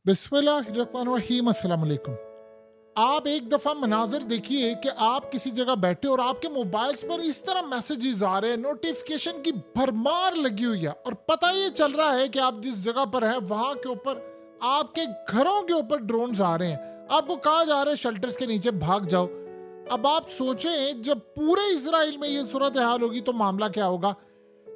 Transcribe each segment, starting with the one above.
बिस्मिल्लाहिर्रहमानिर्रहीम। अस्सलाम वालेकुम। आप एक दफ़ा मनाज़र देखिए कि आप किसी जगह बैठे और आपके मोबाइल्स पर इस तरह मैसेजेस आ रहे हैं, नोटिफिकेशन की भरमार लगी हुई है और पता ये चल रहा है कि आप जिस जगह पर हैं वहाँ के ऊपर आपके घरों के ऊपर ड्रोन्स आ रहे हैं। आपको कहा जा रहा है शेल्टर्स के नीचे भाग जाओ। अब आप सोचें जब पूरे इसराइल में ये सूरत हाल होगी तो मामला क्या होगा।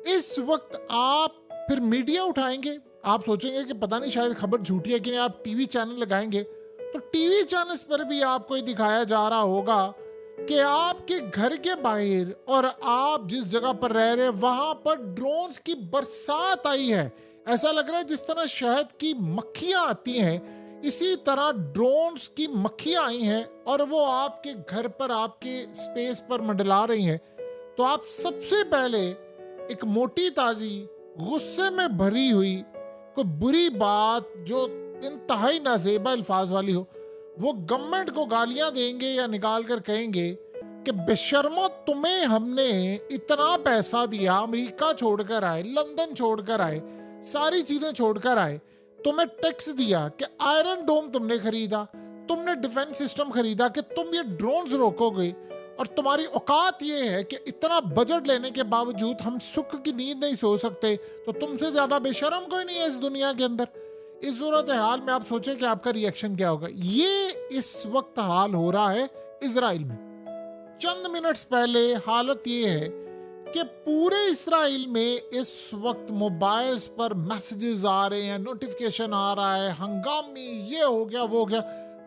इस वक्त आप फिर मीडिया उठाएंगे, आप सोचेंगे कि पता नहीं शायद खबर झूठी है कि नहीं। आप टीवी चैनल लगाएंगे तो टीवी चैनल्स पर भी आपको ये दिखाया जा रहा होगा कि आपके घर के बाहर और आप जिस जगह पर रह रहे हैं वहां पर ड्रोन्स की बरसात आई है। ऐसा लग रहा है जिस तरह शहद की मक्खियां आती हैं इसी तरह ड्रोन्स की मक्खियां आई हैं और वो आपके घर पर आपके स्पेस पर मंडला रही हैं। तो आप सबसे पहले एक मोटी ताजी गुस्से में भरी हुई कोई बुरी बात जो इंतहाई नाजेबा अल्फाज वाली हो वो गवर्नमेंट को गालियां देंगे या निकाल कर कहेंगे कि बेशर्मो तुम्हें हमने इतना पैसा दिया, अमेरिका छोड़कर आए, लंदन छोड़कर आए, सारी चीजें छोड़कर आए, तुम्हें टैक्स दिया कि आयरन डोम तुमने खरीदा, तुमने डिफेंस सिस्टम खरीदा कि तुम ये ड्रोन्स रोकोगे और तुम्हारी औकात ये है कि इतना बजट लेने के बावजूद हम सुख की नींद नहीं सो सकते, तो तुमसे ज्यादा बेशरम कोई नहीं है इस दुनिया के अंदर। इस सूरत हाल में आप सोचें कि आपका रिएक्शन क्या होगा। ये इस वक्त हाल हो रहा है इजराइल में। चंद मिनट्स पहले हालत ये है कि पूरे इसराइल में इस वक्त मोबाइल्स पर मैसेजेस आ रहे हैं, नोटिफिकेशन आ रहा है, हंगामी ये हो गया वो हो गया,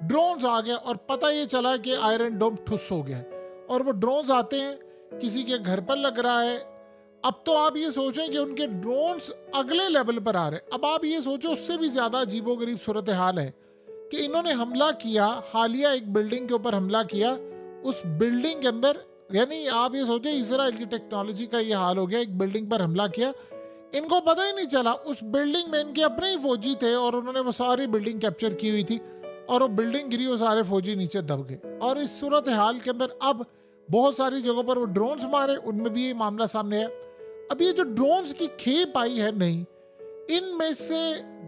ड्रोन्स आ गया और पता ये चला कि आयरन डोम ठुस हो गया है। और वो ड्रोन्स आते हैं किसी के घर पर लग रहा है। अब तो आप ये सोचें कि उनके ड्रोन्स अगले लेवल पर आ रहे हैं। अब आप ये सोचो उससे भी ज्यादा अजीबोगरीब सूरत हाल है कि इन्होंने हमला किया, हालिया एक बिल्डिंग के ऊपर हमला किया। उस बिल्डिंग के अंदर, यानी आप ये सोचें इसराइल की टेक्नोलॉजी का ये हाल हो गया, एक बिल्डिंग पर हमला किया, इनको पता ही नहीं चला उस बिल्डिंग में इनके अपने ही फौजी थे और उन्होंने वो सारी बिल्डिंग कैप्चर की हुई थी और वो बिल्डिंग गिरी, वो सारे फौजी नीचे दब गए। और इस सूरत हाल के अंदर अब बहुत सारी जगहों पर वो ड्रोन्स मारे, उनमें भी ये मामला सामने आया। अब ये जो ड्रोन्स की खेप आई है नहीं, इनमें से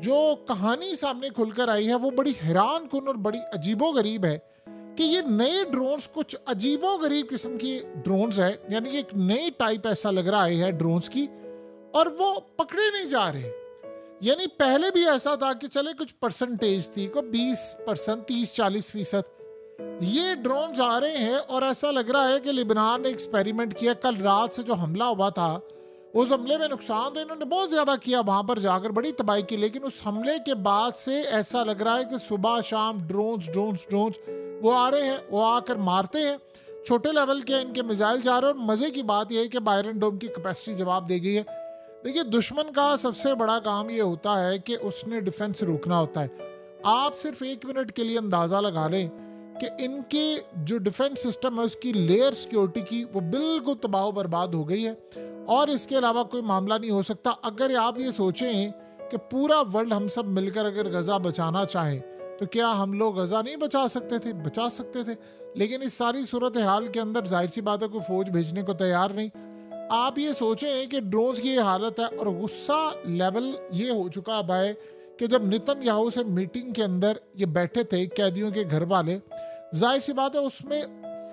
जो कहानी सामने खुलकर आई है वो बड़ी हैरान कुन और बड़ी अजीबोगरीब है कि ये नए ड्रोन्स कुछ अजीबोगरीब किस्म की ड्रोन्स है, यानी एक नई टाइप ऐसा लग रहा है ड्रोन्स की, और वो पकड़े नहीं जा रहे। यानी पहले भी ऐसा था कि चले कुछ परसेंटेज थी, को 20%, 30-40%, ये ड्रोन्स आ रहे हैं और ऐसा लग रहा है कि लिबनान ने एक्सपेरिमेंट किया। कल रात से जो हमला हुआ था उस हमले में नुकसान तो इन्होंने बहुत ज्यादा किया, वहां पर जाकर बड़ी तबाही की, लेकिन उस हमले के बाद से ऐसा लग रहा है कि सुबह शाम ड्रोन्स ड्रोन्स ड्रोन्स वो आ रहे हैं, वो आकर मारते हैं। छोटे लेवल के इनके मिसाइल जा रहे हैं और मजे की बात यह है कि आयरन डोम की कैपेसिटी जवाब दे गई है। देखिए दुश्मन का सबसे बड़ा काम ये होता है कि उसने डिफेंस रोकना होता है। आप सिर्फ 1 मिनट के लिए अंदाजा लगा लें कि इनके जो डिफेंस सिस्टम है उसकी लेयर सिक्योरिटी की वो बिल्कुल तबाह बर्बाद हो गई है और इसके अलावा कोई मामला नहीं हो सकता। अगर आप ये सोचें कि पूरा वर्ल्ड हम सब मिलकर अगर गजा बचाना चाहे तो क्या हम लोग गजा नहीं बचा सकते थे? बचा सकते थे, लेकिन इस सारी सूरत हाल के अंदर जाहिर सी बात है कोई फौज भेजने को तैयार नहीं। आप ये सोचें कि ड्रोन्स की ये हालत है और गुस्सा लेवल ये हो चुका अब है कि जब नेतन्याहू से मीटिंग के अंदर ये बैठे थे कैदियों के घर वाले, जाहिर सी बात है उसमें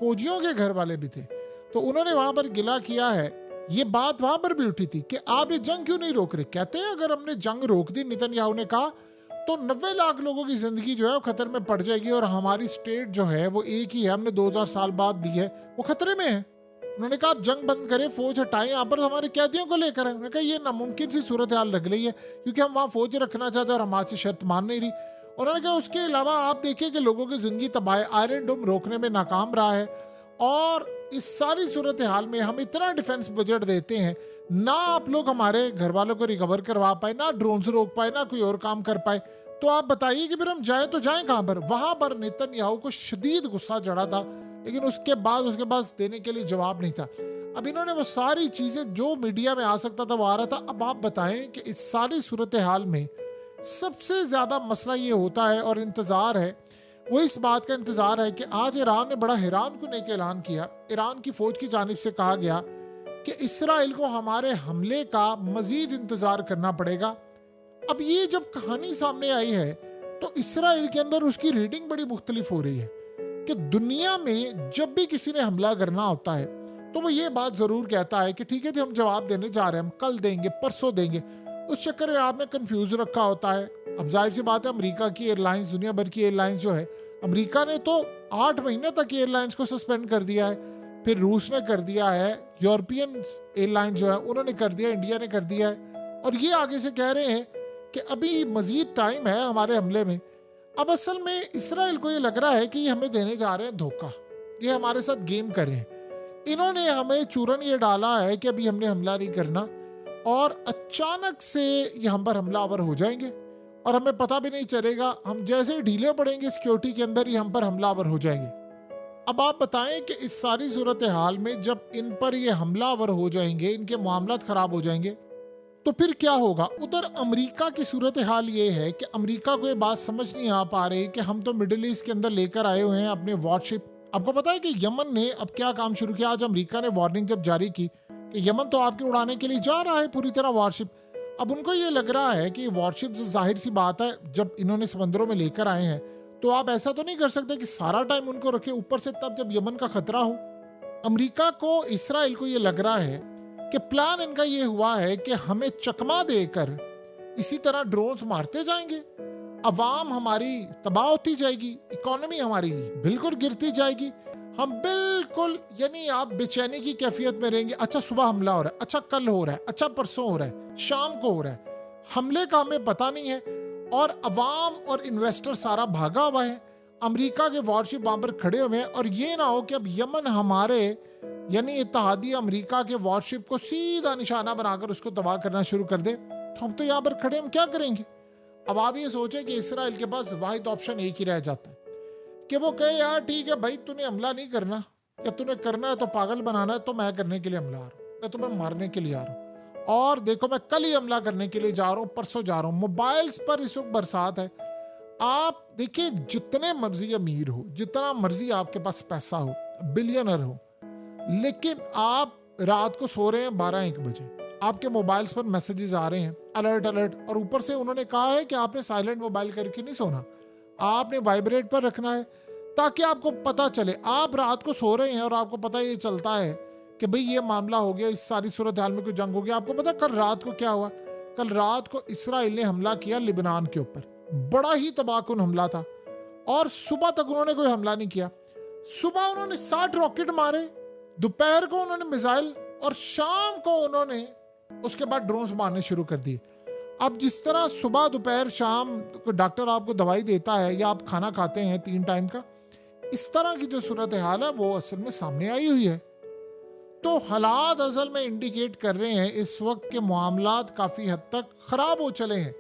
फौजियों के घर वाले भी थे, तो उन्होंने वहां पर गिला किया है। ये बात वहां पर भी उठी थी कि आप ये जंग क्यों नहीं रोक रहे। कहते हैं अगर हमने जंग रोक दी, नेतन्याहू ने कहा, तो 90 लाख लोगों की जिंदगी जो है वो खतरे में पड़ जाएगी और हमारी स्टेट जो है वो एक ही है, हमने 2000 साल बाद दी है, वो खतरे में है। उन्होंने कहा आप जंग बंद करें, फौज हटाएं, यहाँ पर हमारे कैदियों को लेकर है। उन्होंने कहा ये नामुमकिन सी सूरत हाल लग रही है क्योंकि हम वहाँ फौज रखना चाहते हैं और हमारे शर्त मान नहीं रही। उन्होंने कहा उसके अलावा आप देखिए कि लोगों की जिंदगी तबाह, आयरन डोम रोकने में नाकाम रहा है और इस सारी सूरत हाल में हम इतना डिफेंस बजट देते हैं, ना आप लोग हमारे घर वालों को रिकवर करवा पाए, ना ड्रोन से रोक पाए, ना कोई और काम कर पाए, तो आप बताइए कि फिर हम जाए तो जाएं कहां पर। वहां पर नेतन्याहू को शदीद गुस्सा चढ़ा था, लेकिन उसके पास देने के लिए जवाब नहीं था। अब इन्होंने वो सारी चीजें जो मीडिया में आ सकता था वो आ रहा था। अब आप बताएं कि इस सारी सूरत हाल में सबसे ज्यादा मसला ये होता है और इंतजार है, वो इस बात का इंतजार है कि आज ईरान ने बड़ा हैरान कुन एक ऐलान किया। ईरान की फौज की जानिब से कहा गया कि इसराइल को हमारे हमले का मजीद इंतजार करना पड़ेगा। अब ये जब कहानी सामने आई है तो इसराइल के अंदर उसकी रेटिंग बड़ी मुख्तलिफ हो रही है कि दुनिया में जब भी किसी ने हमला करना होता है तो वो ये बात जरूर कहता है कि ठीक है जी, हम जवाब देने जा रहे हैं, हम कल देंगे, परसों देंगे। उस चक्कर में आपने कंफ्यूज रखा होता है। अब जाहिर सी बात है, अमेरिका की एयरलाइंस, दुनिया भर की एयरलाइंस जो है, अमेरिका ने तो 8 महीने तक एयरलाइंस को सस्पेंड कर दिया है, फिर रूस ने कर दिया है, यूरोपियन एयरलाइन जो है उन्होंने कर दिया, इंडिया ने कर दिया है, और ये आगे से कह रहे हैं कि अभी मजीद टाइम है हमारे हमले में। अब असल में इसराइल को ये लग रहा है कि ये हमें देने जा रहे हैं धोखा, ये हमारे साथ गेम कर रहे हैं। इन्होंने हमें चूरन ये डाला है कि अभी हमने हमला नहीं करना, और अचानक से ये हम पर हमलावर हो जाएंगे और हमें पता भी नहीं चलेगा। हम जैसे ही ढीले पड़ेंगे सिक्योरिटी के अंदर ही हम पर हमलावर हो जाएंगे। अब आप बताएं कि इस सारी सूरत हाल में जब इन पर ये हमलावर हो जाएंगे, इनके मामलात खराब हो जाएंगे, तो फिर क्या होगा। उधर अमेरिका की सूरत हाल ये है कि अमेरिका को ये बात समझ नहीं आ पा रही कि हम तो मिडिल ईस्ट के अंदर लेकर आए हुए हैं अपने वॉरशिप। आपको पता है कि यमन ने अब क्या काम शुरू किया। आज अमेरिका ने वार्निंग जब जारी की कि यमन तो आपके उड़ाने के लिए जा रहा है पूरी तरह वॉरशिप। अब उनको ये लग रहा है कि वॉरशिप, जाहिर सी बात है, जब इन्होंने समंदरों में लेकर आए हैं तो आप ऐसा तो नहीं कर सकते कि सारा टाइम उनको रखे ऊपर से, तब जब यमन का खतरा हो। अमेरिका को, इसराइल को ये लग रहा है कि प्लान इनका ये हुआ है कि हमें चकमा देकर इसी तरह ड्रोन्स मारते जाएंगे, अवाम हमारी तबाह होती जाएगी, इकोनॉमी हमारी बिल्कुल गिरती जाएगी, हम बिल्कुल, यानी आप बेचैनी की कैफियत में रहेंगे। अच्छा सुबह हमला हो रहा है, अच्छा कल हो रहा है, अच्छा परसों हो रहा है, शाम को हो रहा है, हमले का हमें पता नहीं है, और अवाम और इन्वेस्टर सारा भागा हुआ है। अमेरिका के वॉरशिप वहां पर खड़े हुए हैं, और ये ना हो कि अब यमन हमारे, यानी इत्तेहादी अमेरिका के वॉरशिप को सीधा निशाना बनाकर उसको तबाह करना शुरू कर दे, तो हम तो यहाँ पर खड़े, हम क्या करेंगे। अब आप ये सोचें कि इसराइल के पास वाहिद ऑप्शन एक ही रह जाता है कि वो कहे यार ठीक है भाई, तूने हमला नहीं करना, या तूने करना है तो पागल बनाना है, तो मैं करने के लिए हमला आ रहा हूँ, मैं तुम्हें मारने के लिए आ रहा हूँ, और देखो मैं कल ही हमला करने के लिए जा रहा हूँ, परसों जा रहा हूँ। मोबाइल्स पर इस वक्त बरसात है। आप देखिए, जितने मर्जी अमीर हो, जितना मर्जी आपके पास पैसा हो, बिलियनर हो, लेकिन आप रात को सो रहे हैं 12-1 बजे, आपके मोबाइल्स पर मैसेजेस आ रहे हैं, अलर्ट अलर्ट, और ऊपर से उन्होंने कहा है कि आपने साइलेंट मोबाइल करके नहीं सोना, आपने वाइब्रेट पर रखना है, ताकि आपको पता चले। आप रात को सो रहे हैं और आपको पता ये चलता है कि भाई ये मामला हो गया, इस सारी सूरत हाल में कोई जंग हो गया। आपको पता कल रात को क्या हुआ। कल रात को इसराइल ने हमला किया लिबनान के ऊपर, बड़ा ही तबाहकुन हमला था, और सुबह तक उन्होंने कोई हमला नहीं किया। सुबह उन्होंने 60 रॉकेट मारे, दोपहर को उन्होंने मिसाइल, और शाम को उन्होंने उसके बाद ड्रोन्स मारने शुरू कर दिए। अब जिस तरह सुबह दोपहर शाम डॉक्टर आपको दवाई देता है, या आप खाना खाते हैं 3 टाइम का, इस तरह की जो सूरत हाल है वो असल में सामने आई हुई है। तो हालात असल में इंडिकेट कर रहे हैं इस वक्त के मामलात काफ़ी हद तक ख़राब हो चले हैं।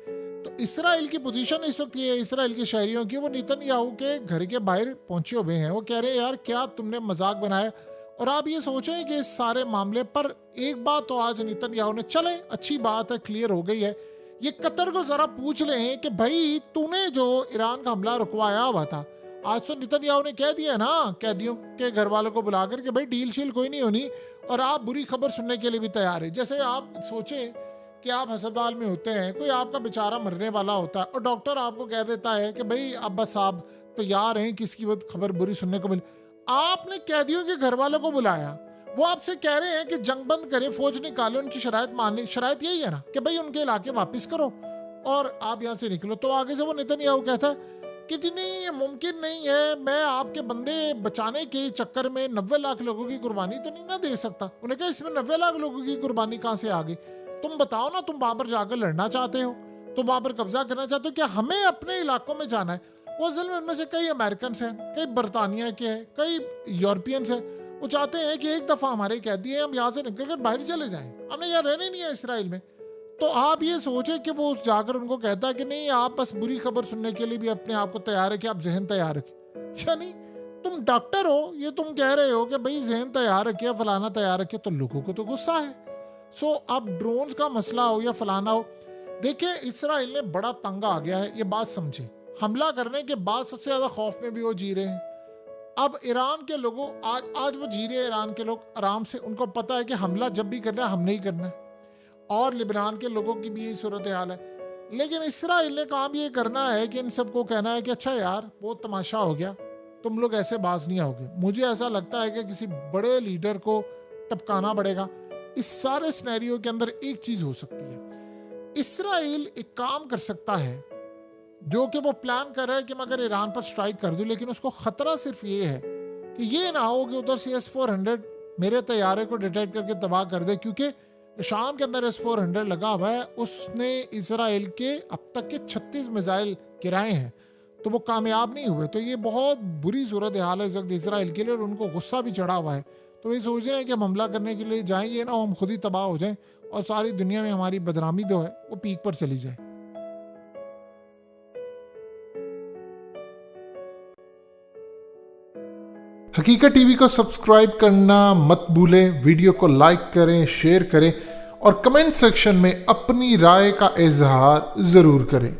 तो इसराइल की पोजीशन इस वक्त ये है, इसराइल के शहरियों की, वो नेतन्याहू के घर के बाहर पहुंचे हुए हैं। वो कह रहे हैं यार क्या तुमने मजाक बनाया। और आप ये सोचें कि इस सारे मामले पर एक बात तो आज नेतन्याहू ने, चले अच्छी बात है, क्लियर हो गई है, ये कतर को ज़रा पूछ लें कि भाई तूने जो ईरान का हमला रुकवाया हुआ था, आज तो नेतन्याहू ने कह दिया ना कैदियों के घर वालों को बुलाकर कि भाई डील शील कोई नहीं होनी, और आप बुरी खबर सुनने के लिए भी तैयार है। जैसे आप सोचें कि आप अस्पताल में होते हैं, कोई आपका बेचारा मरने वाला होता है, और डॉक्टर आपको कह देता है कि भाई अब बस आप तैयार हैं किसकी वो खबर बुरी सुनने को मिले। आपने कैदियों के घर वालों को बुलाया, वो आपसे कह रहे हैं कि जंग बंद करें, फौज निकालें, उनकी शराइत मानने, शराइत यही है ना कि भाई उनके इलाके वापस करो और आप यहाँ से निकलो। तो आगे से वो नेतन्याहू कहता है कि नहीं ये मुमकिन नहीं है, मैं आपके बंदे बचाने के चक्कर में 90 लाख लोगों की कुर्बानी तो नहीं ना दे सकता। उन्हें कहा इसमें 90 लाख लोगों की कुर्बानी कहाँ से आ गई, तुम बताओ ना, तुम वहां पर जाकर लड़ना चाहते हो, तुम वहां पर कब्जा करना चाहते हो, क्या हमें अपने इलाकों में जाना है। वो असल में उनमें से कई अमेरिकन हैं, कई बरतानिया के हैं, कई यूरोपियंस हैं, वो चाहते हैं कि एक दफ़ा हमारे कैदी हैं, हम यहाँ से निकल कर बाहर चले जाएं, हमने यहाँ रहने नहीं है इसराइल में। तो आप ये सोचें कि वो जाकर उनको कहता है कि नहीं आप बस बुरी खबर सुनने के लिए भी अपने आप को तैयार रखें, आप जहन तैयार रखें। यानी तुम डॉक्टर हो, ये तुम कह रहे हो कि भाई जहन तैयार रखिए, फलाना तैयार रखिए, तो लोगों को तो गुस्सा है। सो अब ड्रोन्स का मसला हो या फलाना हो, देखिए इसराइल ने बड़ा तंग आ गया है, ये बात समझे। हमला करने के बाद सबसे ज़्यादा खौफ में भी वो जी रहे हैं। अब ईरान के लोगों, आज वो जी रहे हैं ईरान के लोग आराम से, उनको पता है कि हमला जब भी करना है हमने ही करना है, और लिबनान के लोगों की भी यही सूरत हाल है। लेकिन इसराइल ने काम ये करना है कि इन सबको कहना है कि अच्छा यार बहुत तमाशा हो गया, तुम लोग ऐसे बाज नहीं आओगे। मुझे ऐसा लगता है कि किसी बड़े लीडर को टपकाना पड़ेगा। इस सारे सिनेरियो के अंदर एक चीज हो सकती है, इसराइल एक काम कर सकता है जो कि वो प्लान कर रहा है कि मैं अगर ईरान पर स्ट्राइक कर दूं, लेकिन उसको खतरा सिर्फ ये है कि ये ना हो कि उधर से S-400 मेरे तैयारे को डिटेक्ट करके तबाह कर दे, क्योंकि शाम के अंदर S-400 लगा हुआ है, उसने इसराइल के अब तक के 36 मिसाइल गिराए हैं, तो वो कामयाब नहीं हुए। तो ये बहुत बुरी सूरत हाल है इस वक्त इसराइल के लिए, और उनको गुस्सा भी चढ़ा हुआ है। तो ये सोच रहे हैं कि हम हमला करने के लिए जाएंगे ना, हम खुद ही तबाह हो जाएं और सारी दुनिया में हमारी बदनामी जो है वो पीक पर चली जाए। हकीकत टीवी को सब्सक्राइब करना मत भूलें, वीडियो को लाइक करें, शेयर करें और कमेंट सेक्शन में अपनी राय का इजहार जरूर करें।